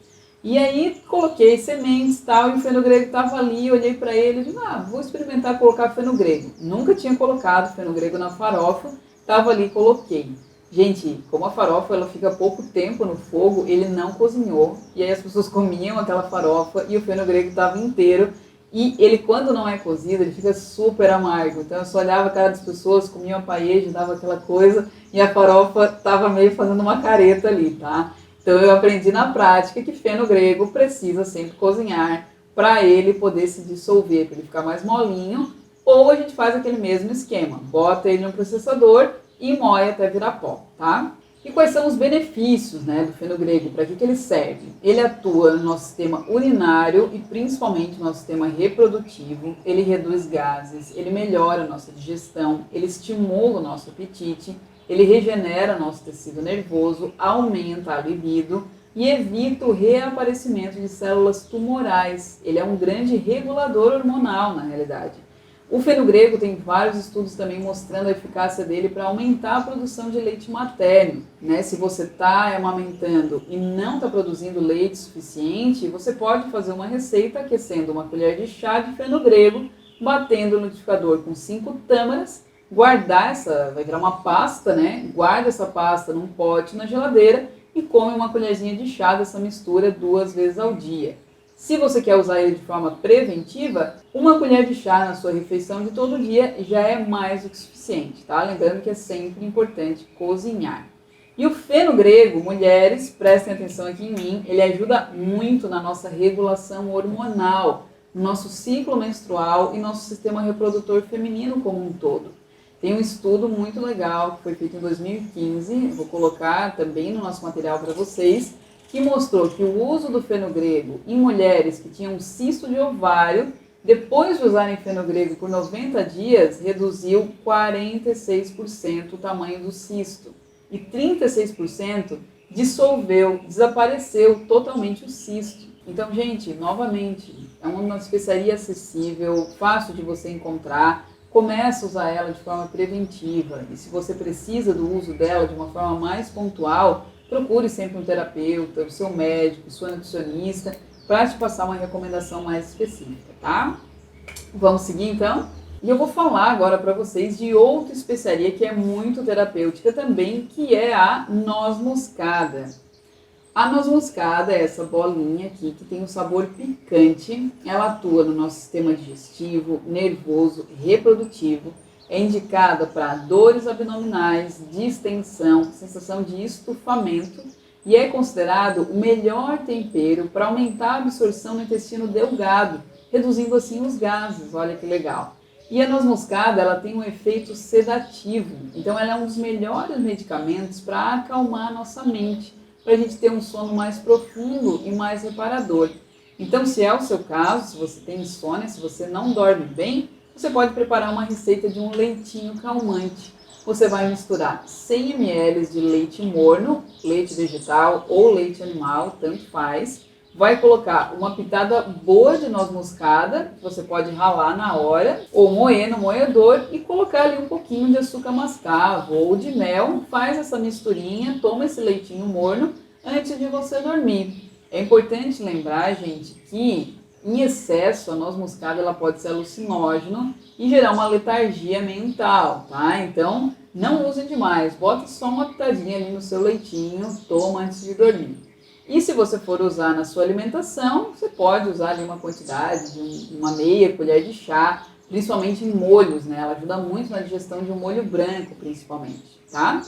E aí coloquei sementes e tal, e o fenogrego estava ali, olhei para ele e disse, vou experimentar colocar fenogrego. Nunca tinha colocado fenogrego na farofa, estava ali, coloquei. Gente, como a farofa ela fica pouco tempo no fogo, ele não cozinhou, e aí as pessoas comiam aquela farofa e o fenogrego estava inteiro. E ele, quando não é cozido, ele fica super amargo. Então eu só olhava a cara das pessoas, comia uma paella, dava aquela coisa, e a farofa estava meio fazendo uma careta ali, tá? Então eu aprendi na prática que fenogrego precisa sempre cozinhar para ele poder se dissolver, para ele ficar mais molinho. Ou a gente faz aquele mesmo esquema, bota ele no processador e moe até virar pó, tá? E quais são os benefícios, né, do fenogrego? Para que ele serve? Ele atua no nosso sistema urinário e principalmente no nosso sistema reprodutivo. Ele reduz gases, ele melhora a nossa digestão, ele estimula o nosso apetite, ele regenera nosso tecido nervoso, aumenta a libido e evita o reaparecimento de células tumorais. Ele é um grande regulador hormonal, na realidade. O fenogrego tem vários estudos também mostrando a eficácia dele para aumentar a produção de leite materno, né? Se você está amamentando e não está produzindo leite suficiente, você pode fazer uma receita aquecendo uma colher de chá de fenogrego, batendo no liquidificador com 5 tâmaras, guardar vai virar uma pasta, né? Guarda essa pasta num pote na geladeira e come uma colherzinha de chá dessa mistura 2 vezes ao dia. Se você quer usar ele de forma preventiva, uma colher de chá na sua refeição de todo dia já é mais do que suficiente, tá? Lembrando que é sempre importante cozinhar. E o fenogrego, mulheres, prestem atenção aqui em mim, ele ajuda muito na nossa regulação hormonal, no nosso ciclo menstrual e nosso sistema reprodutor feminino como um todo. Tem um estudo muito legal que foi feito em 2015, vou colocar também no nosso material para vocês, que mostrou que o uso do fenogrego em mulheres que tinham cisto de ovário, depois de usarem fenogrego por 90 dias, reduziu 46% o tamanho do cisto. E 36% dissolveu, desapareceu totalmente o cisto. Então, gente, novamente, é uma especiaria acessível, fácil de você encontrar. Comece a usar ela de forma preventiva. E se você precisa do uso dela de uma forma mais pontual, procure sempre um terapeuta, o seu médico, sua nutricionista, para te passar uma recomendação mais específica, tá? Vamos seguir então? E eu vou falar agora para vocês de outra especiaria que é muito terapêutica também, que é a noz moscada. A noz moscada é essa bolinha aqui que tem um sabor picante, ela atua no nosso sistema digestivo, nervoso, reprodutivo, é indicada para dores abdominais, distensão, sensação de estufamento e é considerado o melhor tempero para aumentar a absorção no intestino delgado, reduzindo assim os gases, olha que legal. E a noz moscada ela tem um efeito sedativo, então ela é um dos melhores medicamentos para acalmar a nossa mente, para a gente ter um sono mais profundo e mais reparador. Então, se é o seu caso, se você tem insônia, se você não dorme bem, você pode preparar uma receita de um leitinho calmante. Você vai misturar 100 ml de leite morno, leite vegetal ou leite animal, tanto faz. Vai colocar uma pitada boa de noz moscada, que você pode ralar na hora, ou moer no moedor e colocar ali um pouquinho de açúcar mascavo ou de mel. Faz essa misturinha, toma esse leitinho morno antes de você dormir. É importante lembrar, gente, que em excesso a noz moscada ela pode ser alucinógeno e gerar uma letargia mental, tá? Então, não usem demais, bota só uma pitadinha ali no seu leitinho, toma antes de dormir. E se você for usar na sua alimentação, você pode usar ali uma quantidade de uma meia colher de chá, principalmente em molhos, né? Ela ajuda muito na digestão de um molho branco, principalmente, tá?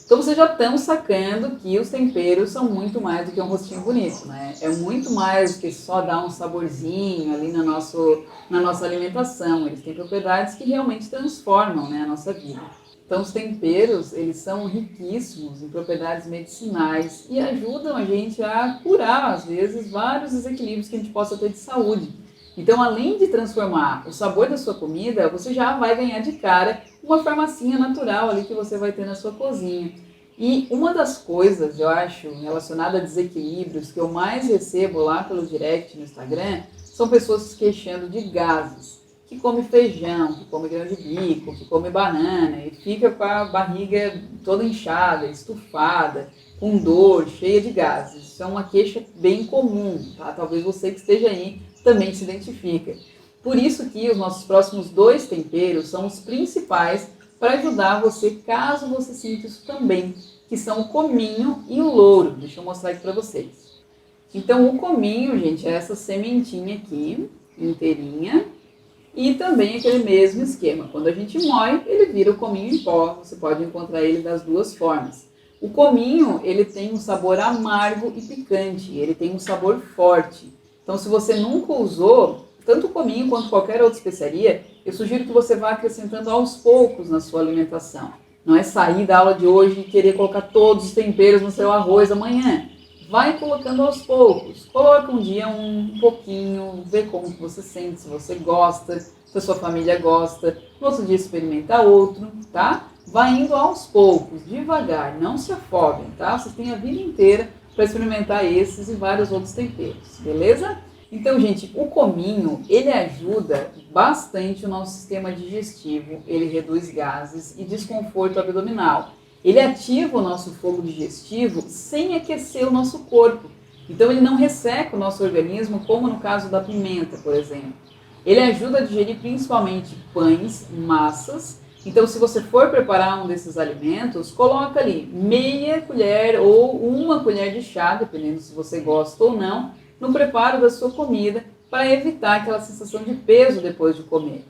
Então vocês já estão sacando que os temperos são muito mais do que um rostinho bonito, né? É muito mais do que só dar um saborzinho ali na nossa alimentação. Eles têm propriedades que realmente transformam, né, a nossa vida. Então os temperos, eles são riquíssimos em propriedades medicinais e ajudam a gente a curar, às vezes, vários desequilíbrios que a gente possa ter de saúde. Então, além de transformar o sabor da sua comida, você já vai ganhar de cara uma farmacinha natural ali que você vai ter na sua cozinha. E uma das coisas, eu acho, relacionada a desequilíbrios que eu mais recebo lá pelo direct no Instagram, são pessoas se queixando de gases. Que come feijão, que come grão de bico, que come banana e fica com a barriga toda inchada, estufada, com dor, cheia de gases. Isso é uma queixa bem comum, tá? Talvez você que esteja aí também se identifica. Por isso que os nossos próximos 2 temperos são os principais para ajudar você, caso você sinta isso também, que são o cominho e o louro. Deixa eu mostrar aqui para vocês. Então, o cominho, gente, é essa sementinha aqui, inteirinha, e também aquele mesmo esquema. Quando a gente moe, ele vira o cominho em pó. Você pode encontrar ele das duas formas. O cominho, ele tem um sabor amargo e picante. Ele tem um sabor forte. Então, se você nunca usou tanto o cominho quanto qualquer outra especiaria, eu sugiro que você vá acrescentando aos poucos na sua alimentação. Não é sair da aula de hoje e querer colocar todos os temperos no seu arroz amanhã. Vai colocando aos poucos. Coloca um dia um pouquinho, vê como que você sente, se você gosta, se a sua família gosta. No outro dia experimenta outro, tá? Vai indo aos poucos, devagar, não se afoguem, tá? Vocês têm a vida inteira para experimentar esses e vários outros temperos, beleza? Então, gente, o cominho, ele ajuda bastante o nosso sistema digestivo, ele reduz gases e desconforto abdominal. Ele ativa o nosso fogo digestivo sem aquecer o nosso corpo. Então, ele não resseca o nosso organismo, como no caso da pimenta, por exemplo. Ele ajuda a digerir principalmente pães, massas. Então, se você for preparar um desses alimentos, coloca ali meia colher ou uma colher de chá, dependendo se você gosta ou não, no preparo da sua comida, para evitar aquela sensação de peso depois de comer.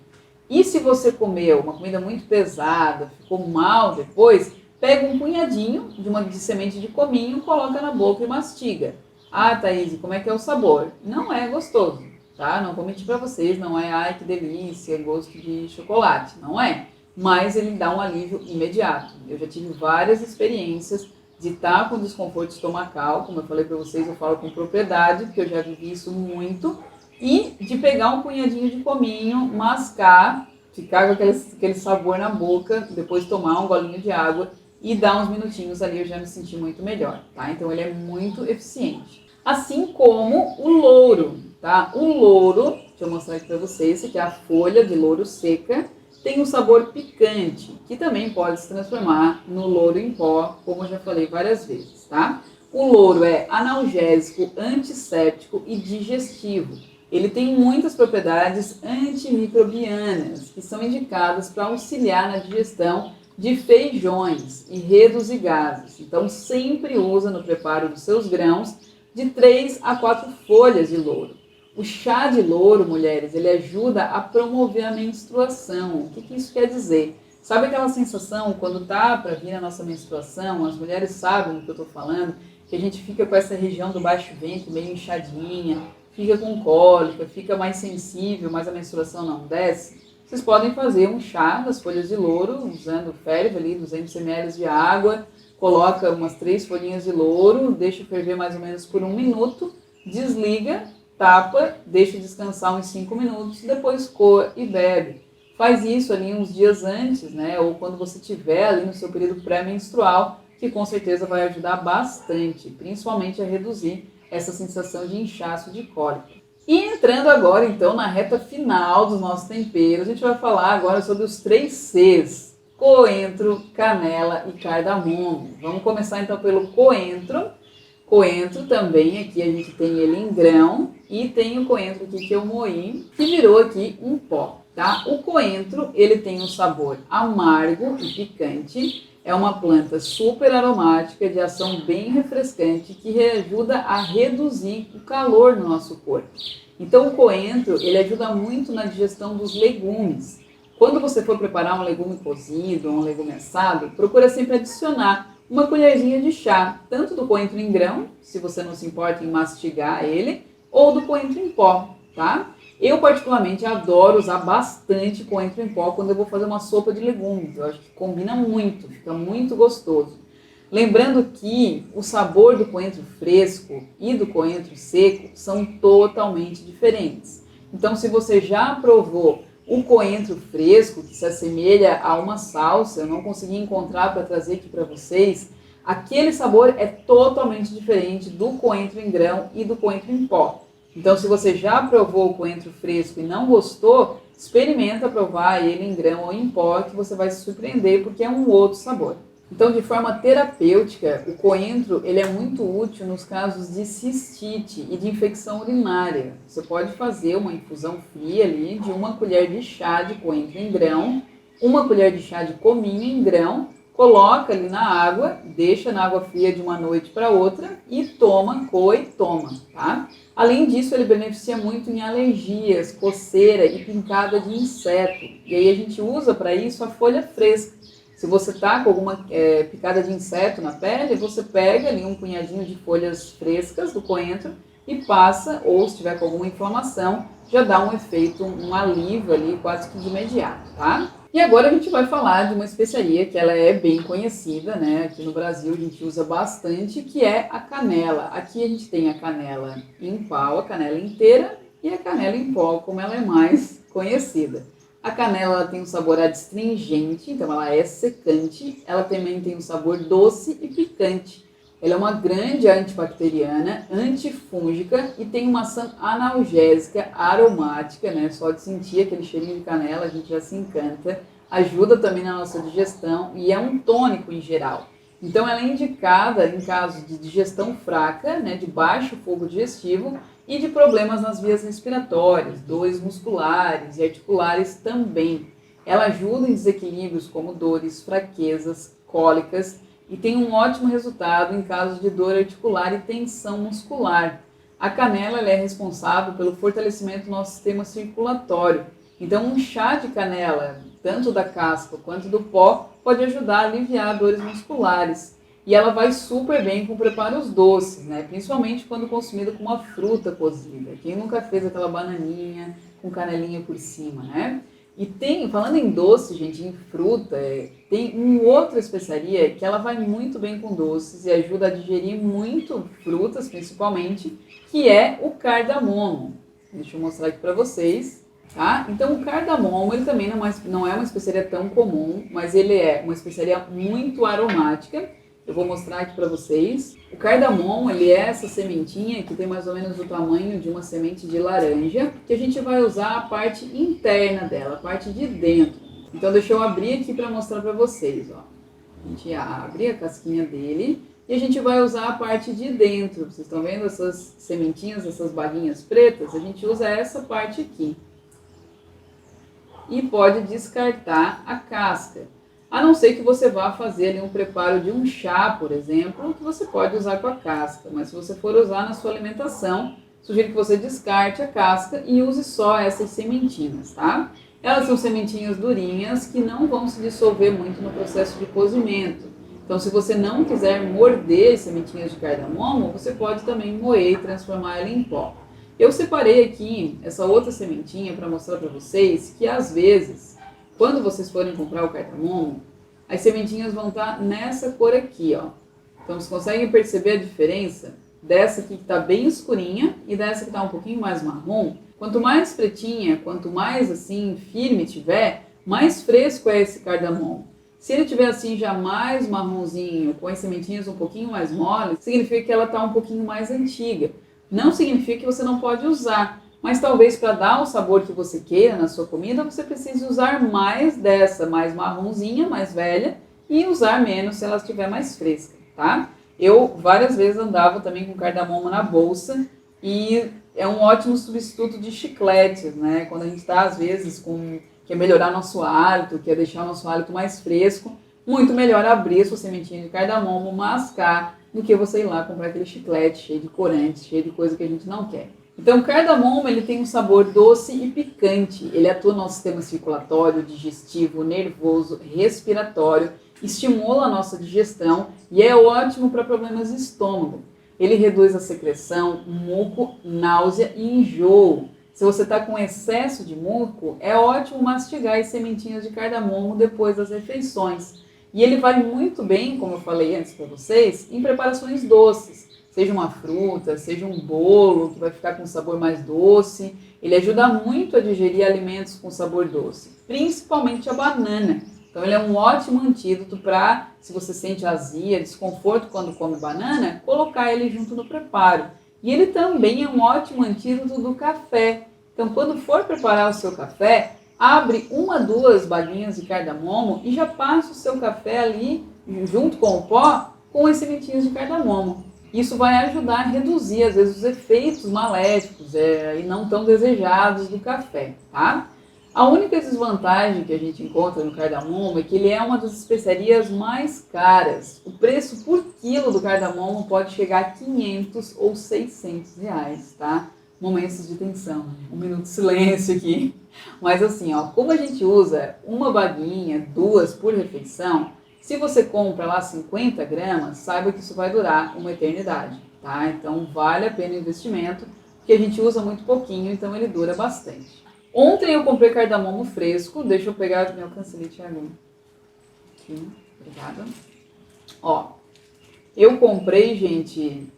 E se você comeu uma comida muito pesada, ficou mal depois, pega um punhadinho de semente de cominho, coloca na boca e mastiga. Ah, Thaís, como é que é o sabor? Não é gostoso, tá? Não vou mentir para vocês, não é, ai que delícia, gosto de chocolate, não é. Mas ele dá um alívio imediato. Eu já tive várias experiências de estar com desconforto estomacal, como eu falei para vocês, eu falo com propriedade, porque eu já vivi isso muito, e de pegar um punhadinho de cominho, mascar, ficar com aquele sabor na boca, depois tomar um golinho de água e dar uns minutinhos ali, eu já me senti muito melhor, tá? Então ele é muito eficiente. Assim como o louro, tá? O louro, deixa eu mostrar aqui para vocês, esse aqui é a folha de louro seca, tem um sabor picante, que também pode se transformar no louro em pó, como eu já falei várias vezes, tá? O louro é analgésico, antisséptico e digestivo. Ele tem muitas propriedades antimicrobianas, que são indicadas para auxiliar na digestão de feijões e reduzir gases. Então, sempre usa no preparo dos seus grãos de 3 a 4 folhas de louro. O chá de louro, mulheres, ele ajuda a promover a menstruação. O que isso quer dizer? Sabe aquela sensação quando tá para vir a nossa menstruação, as mulheres sabem do que eu estou falando, que a gente fica com essa região do baixo ventre meio inchadinha, fica com cólica, fica mais sensível, mas a menstruação não desce? Vocês podem fazer um chá das folhas de louro, usando ferve ali 200 ml de água, coloca umas 3 folhinhas de louro, deixa ferver mais ou menos por 1 minuto, desliga, tapa, deixa descansar uns 5 minutos, depois coa e bebe. Faz isso ali uns dias antes, né? Ou quando você estiver ali no seu período pré-menstrual, que com certeza vai ajudar bastante, principalmente a reduzir essa sensação de inchaço de cólica. E entrando agora então na reta final dos nossos temperos, a gente vai falar agora sobre os 3 Cs: coentro, canela e cardamomo. Vamos começar então pelo coentro. Coentro também, aqui a gente tem ele em grão e tem o coentro aqui que eu moí, que virou aqui um pó, tá? O coentro, ele tem um sabor amargo e picante, é uma planta super aromática, de ação bem refrescante, que ajuda a reduzir o calor no nosso corpo. Então o coentro, ele ajuda muito na digestão dos legumes. Quando você for preparar um legume cozido ou um legume assado, procura sempre adicionar uma colherzinha de chá, tanto do coentro em grão, se você não se importa em mastigar ele, ou do coentro em pó, tá? Eu particularmente adoro usar bastante coentro em pó quando eu vou fazer uma sopa de legumes. Eu acho que combina muito, fica muito gostoso. Lembrando que o sabor do coentro fresco e do coentro seco são totalmente diferentes. Então, se você já provou o coentro fresco, que se assemelha a uma salsa, eu não consegui encontrar para trazer aqui para vocês, aquele sabor é totalmente diferente do coentro em grão e do coentro em pó. Então, se você já provou o coentro fresco e não gostou, experimenta provar ele em grão ou em pó, que você vai se surpreender, porque é um outro sabor. Então, de forma terapêutica, o coentro ele é muito útil nos casos de cistite e de infecção urinária. Você pode fazer uma infusão fria ali de 1 colher de chá de coentro em grão, 1 colher de chá de cominho em grão, coloca ali na água, deixa na água fria de uma noite para outra e toma, coa e toma, tá? Além disso, ele beneficia muito em alergias, coceira e pincada de inseto. E aí a gente usa para isso a folha fresca. Se você está com alguma picada de inseto na pele, você pega ali um punhadinho de folhas frescas do coentro e passa, ou se tiver com alguma inflamação, já dá um efeito, um alívio ali quase que de imediato, tá? E agora a gente vai falar de uma especiaria que ela é bem conhecida, né? Aqui no Brasil a gente usa bastante, que é a canela. Aqui a gente tem a canela em pau, a canela inteira, e a canela em pó, como ela é mais conhecida. A canela ela tem um sabor adstringente, então ela é secante. Ela também tem um sabor doce e picante. Ela é uma grande antibacteriana, antifúngica e tem uma ação analgésica, aromática, né? Só de sentir aquele cheirinho de canela a gente já se encanta. Ajuda também na nossa digestão e é um tônico em geral. Então ela é indicada em casos de digestão fraca, né? De baixo fogo digestivo, e de problemas nas vias respiratórias, dores musculares e articulares também. Ela ajuda em desequilíbrios como dores, fraquezas, cólicas e tem um ótimo resultado em casos de dor articular e tensão muscular. A canela ela é responsável pelo fortalecimento do nosso sistema circulatório. Então um chá de canela, tanto da casca quanto do pó, pode ajudar a aliviar dores musculares. E ela vai super bem com preparos doces, né? Principalmente quando consumida com uma fruta cozida. Quem nunca fez aquela bananinha com canelinha por cima, né? E tem, falando em doce, gente, em fruta, tem uma outra especiaria que ela vai muito bem com doces e ajuda a digerir muito frutas, principalmente, que é o cardamomo. Deixa eu mostrar aqui para vocês. Tá? Então o cardamomo ele também não é uma especiaria tão comum, mas ele é uma especiaria muito aromática. Eu vou mostrar aqui para vocês. O cardamomo, ele é essa sementinha que tem mais ou menos o tamanho de uma semente de laranja, que a gente vai usar a parte interna dela, a parte de dentro. Então deixa eu abrir aqui para mostrar para vocês, ó. A gente abre a casquinha dele e a gente vai usar a parte de dentro. Vocês estão vendo essas sementinhas, essas barrinhas pretas? A gente usa essa parte aqui. E pode descartar a casca. A não ser que você vá fazer ali um preparo de um chá, por exemplo, que você pode usar com a casca. Mas se você for usar na sua alimentação, sugiro que você descarte a casca e use só essas sementinhas, tá? Elas são sementinhas durinhas que não vão se dissolver muito no processo de cozimento. Então, se você não quiser morder as sementinhas de cardamomo, você pode também moer e transformar ela em pó. Eu separei aqui essa outra sementinha para mostrar para vocês que às vezes, quando vocês forem comprar o cardamomo, as sementinhas vão estar nessa cor aqui, ó. Então, vocês conseguem perceber a diferença dessa aqui que está bem escurinha e dessa que está um pouquinho mais marrom? Quanto mais pretinha, quanto mais assim firme tiver, mais fresco é esse cardamomo. Se ele tiver assim já mais marronzinho, com as sementinhas um pouquinho mais moles, significa que ela está um pouquinho mais antiga. Não significa que você não pode usar, mas talvez para dar o sabor que você queira na sua comida, você precise usar mais dessa, mais marronzinha, mais velha, e usar menos se ela estiver mais fresca, tá? Eu várias vezes andava também com cardamomo na bolsa e é um ótimo substituto de chicletes, né? Quando a gente está às vezes quer melhorar nosso hálito, quer deixar o nosso hálito mais fresco, muito melhor abrir sua sementinha de cardamomo, mascar, do que você ir lá comprar aquele chiclete cheio de corante, cheio de coisa que a gente não quer. Então, o cardamomo ele tem um sabor doce e picante. Ele atua no nosso sistema circulatório, digestivo, nervoso, respiratório, estimula a nossa digestão e é ótimo para problemas de estômago. Ele reduz a secreção, muco, náusea e enjoo. Se você está com excesso de muco, é ótimo mastigar as sementinhas de cardamomo depois das refeições. E ele vai muito bem, como eu falei antes para vocês, em preparações doces. Seja uma fruta, seja um bolo que vai ficar com sabor mais doce. Ele ajuda muito a digerir alimentos com sabor doce, principalmente a banana. Então ele é um ótimo antídoto para, se você sente azia, desconforto quando come banana, colocar ele junto no preparo. E ele também é um ótimo antídoto do café. Então quando for preparar o seu café, abre 1 a 2 baguinhas de cardamomo e já passa o seu café ali, junto com o pó, com as sementinhas de cardamomo. Isso vai ajudar a reduzir, às vezes, os efeitos maléficos e não tão desejados do café, tá? A única desvantagem que a gente encontra no cardamomo é que ele é uma das especiarias mais caras. O preço por quilo do cardamomo pode chegar a 500 ou 600 reais, tá? Momentos de tensão, 1 minuto de silêncio aqui. Mas assim, ó, como a gente usa uma baguinha, 2 por refeição, se você compra lá 50 gramas, saiba que isso vai durar uma eternidade, tá? Então vale a pena o investimento, porque a gente usa muito pouquinho, então ele dura bastante. Ontem eu comprei cardamomo fresco, deixa eu pegar meu cancelete ali. Aqui, obrigada. Ó, eu comprei, gente,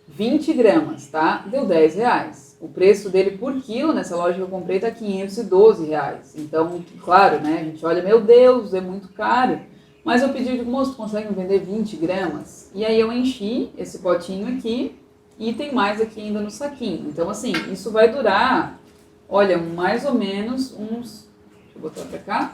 20 gramas, tá? Deu 10 reais. O preço dele por quilo, nessa loja que eu comprei, tá 512 reais. Então, claro, né? A gente olha, meu Deus, é muito caro. Mas eu pedi, digo, moço, consegue vender 20 gramas? E aí eu enchi esse potinho aqui e tem mais aqui ainda no saquinho. Então, assim, isso vai durar, olha, mais ou menos uns, deixa eu botar pra cá,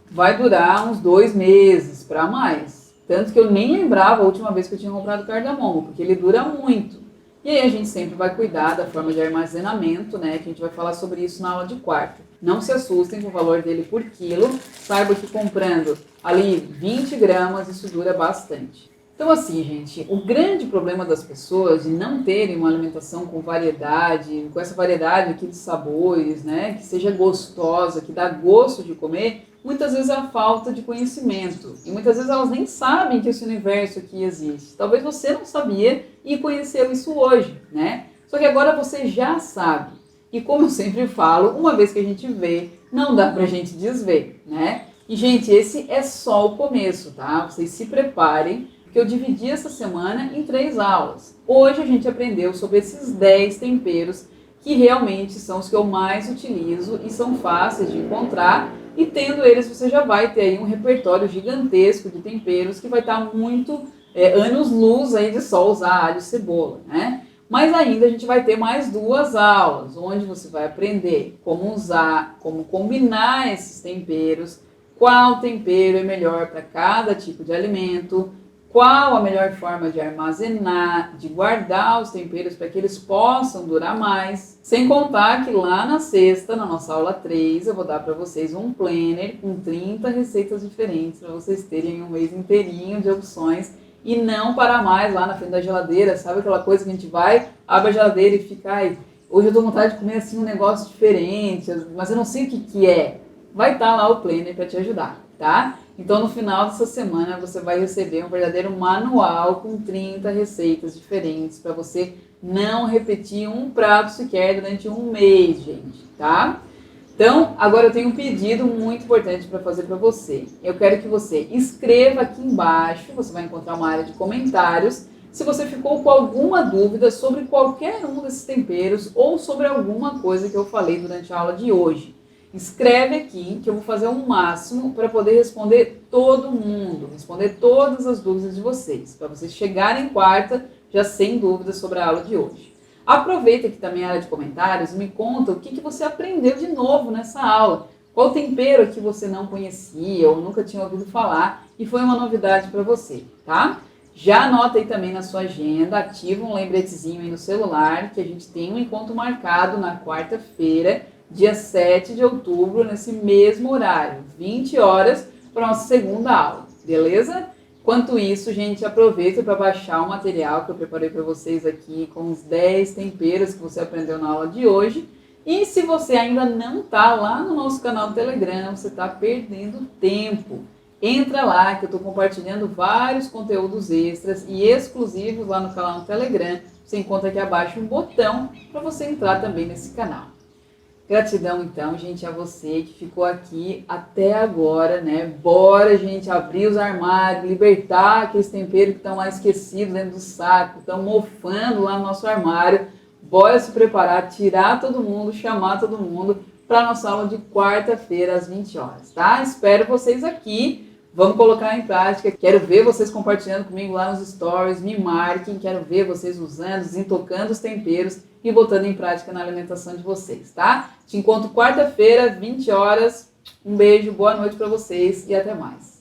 vai durar uns 2 meses para mais. Tanto que eu nem lembrava a última vez que eu tinha comprado cardamomo, porque ele dura muito. E aí a gente sempre vai cuidar da forma de armazenamento, né? Que a gente vai falar sobre isso na aula de quarta. Não se assustem com o valor dele por quilo. Saiba que comprando ali 20 gramas, isso dura bastante. Então assim, gente, o grande problema das pessoas de não terem uma alimentação com variedade, com essa variedade aqui de sabores, né? Que seja gostosa, que dá gosto de comer, muitas vezes é a falta de conhecimento. E muitas vezes elas nem sabem que esse universo aqui existe. Talvez você não sabia e conheceu isso hoje, né? Só que agora você já sabe. E como eu sempre falo, uma vez que a gente vê, não dá pra gente desver, né? E, gente, esse é só o começo, tá? Vocês se preparem, porque eu dividi essa semana em 3 aulas. Hoje a gente aprendeu sobre esses 10 temperos que realmente são os que eu mais utilizo e são fáceis de encontrar. E tendo eles, você já vai ter aí um repertório gigantesco de temperos que vai estar muito anos-luz aí de só usar alho e cebola, né? Mas ainda a gente vai ter mais 2 aulas, onde você vai aprender como usar, como combinar esses temperos, qual tempero é melhor para cada tipo de alimento, qual a melhor forma de armazenar, de guardar os temperos para que eles possam durar mais. Sem contar que lá na sexta, na nossa aula 3, eu vou dar para vocês um planner com 30 receitas diferentes para vocês terem um mês inteirinho de opções e não parar mais lá na frente da geladeira. Sabe aquela coisa que a gente vai, abre a geladeira e fica, ai, hoje eu tô com vontade de comer assim um negócio diferente, mas eu não sei o que que é. Vai estar lá o planner para te ajudar, tá? Então, no final dessa semana, você vai receber um verdadeiro manual com 30 receitas diferentes para você não repetir um prato sequer durante um mês, gente, tá? Então, agora eu tenho um pedido muito importante para fazer para você. Eu quero que você escreva aqui embaixo, você vai encontrar uma área de comentários, se você ficou com alguma dúvida sobre qualquer um desses temperos ou sobre alguma coisa que eu falei durante a aula de hoje. Escreve aqui que eu vou fazer o máximo para poder responder todo mundo, responder todas as dúvidas de vocês, para vocês chegarem quarta já sem dúvidas sobre a aula de hoje. Aproveita aqui também a área de comentários e me conta o que você aprendeu de novo nessa aula. Qual tempero que você não conhecia ou nunca tinha ouvido falar e foi uma novidade para você, tá? Já anota aí também na sua agenda, ativa um lembretezinho aí no celular que a gente tem um encontro marcado na quarta-feira, dia 7 de outubro, nesse mesmo horário, 20 horas, para a nossa segunda aula, beleza? Enquanto isso, gente, aproveita para baixar o material que eu preparei para vocês aqui com os 10 temperos que você aprendeu na aula de hoje. E se você ainda não está lá no nosso canal do Telegram, você está perdendo tempo. Entra lá que eu estou compartilhando vários conteúdos extras e exclusivos lá no canal do Telegram. Você encontra aqui abaixo um botão para você entrar também nesse canal. Gratidão, então, gente, a você que ficou aqui até agora, né? Bora, gente, abrir os armários, libertar aqueles temperos que estão lá esquecidos dentro do saco, estão mofando lá no nosso armário. Bora se preparar, tirar todo mundo, chamar todo mundo para a nossa aula de quarta-feira às 20 horas, tá? Espero vocês aqui. Vamos colocar em prática. Quero ver vocês compartilhando comigo lá nos stories, me marquem. Quero ver vocês usando, desentocando os temperos e botando em prática na alimentação de vocês, tá? Te encontro quarta-feira, 20 horas. Um beijo, boa noite para vocês e até mais.